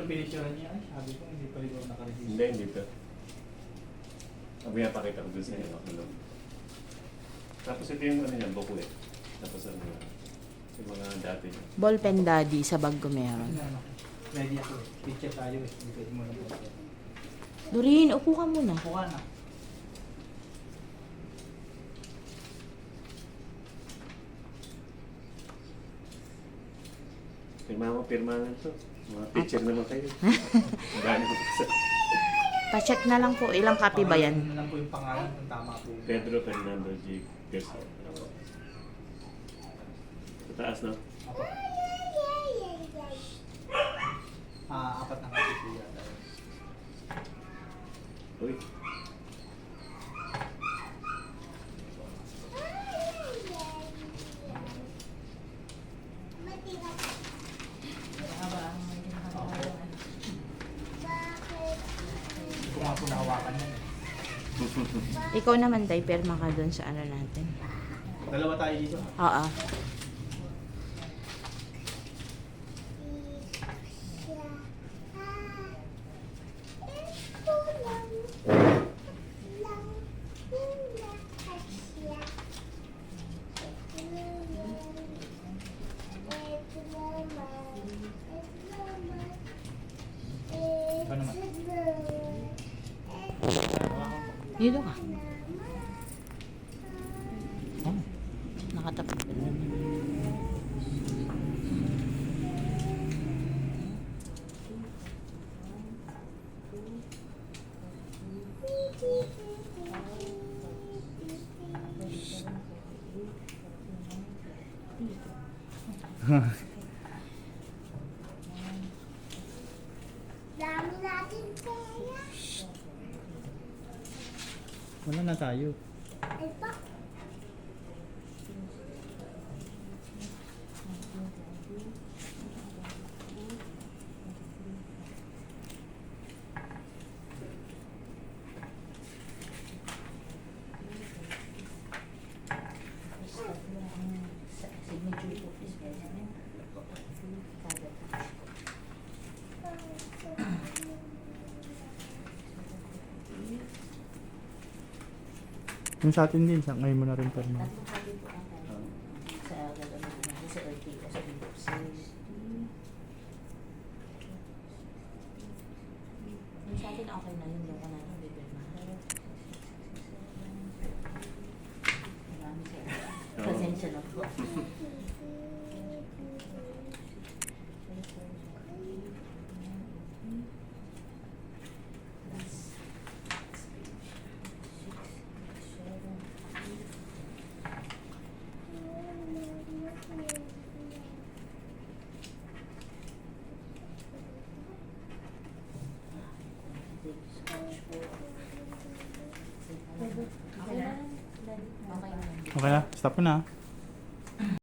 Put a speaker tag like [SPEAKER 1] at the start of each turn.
[SPEAKER 1] nung pinicturean niya, ay, sabi ko, hindi pa rin ako nakaregister.
[SPEAKER 2] Hindi, hindi to. Sabi nga, pakita ko doon sa inyo. Ano. Tapos ito yung ano niya, buko eh. Tapos ano nga, yung mga dati niya.
[SPEAKER 3] Ballpen daddy sa bag ko meron.
[SPEAKER 1] Ano, ready ako eh. Picture tayo eh. Hindi pwede mo lang po.
[SPEAKER 3] Doreen, upo ka muna.
[SPEAKER 1] Kuha na.
[SPEAKER 2] Pirma to. Mga picture naman kayo. Gano'n ko sa
[SPEAKER 3] Pa-check na lang po. Ilang copy ba yan?
[SPEAKER 1] Pangalan lang po yung pangalan kung tama po.
[SPEAKER 2] Pedro Fernando G. Gerson. Sa taas, no?
[SPEAKER 1] Ako. Apat na kasi po yata.
[SPEAKER 2] Uy.
[SPEAKER 1] Hindi ko nga po nahawakan yan eh.
[SPEAKER 3] Ikaw naman, Day, perma ka dun sa ano natin.
[SPEAKER 1] Dalawa tayo dito.
[SPEAKER 3] Oo.
[SPEAKER 1] Ikaw naman.
[SPEAKER 3] Dito ka.
[SPEAKER 1] Oh.
[SPEAKER 3] Nakatapat ka na.
[SPEAKER 4] Dami natin pera.
[SPEAKER 1] Wala na tayo.
[SPEAKER 4] Ito.
[SPEAKER 1] Yung sa atin din, sa ngayon mo na rin pa rin.
[SPEAKER 3] Yung sa atin okay na yun. Yung ka na yung bibirma. Marami sir. Pasensya na po. Okay na.
[SPEAKER 1] Okay na, stop mo na.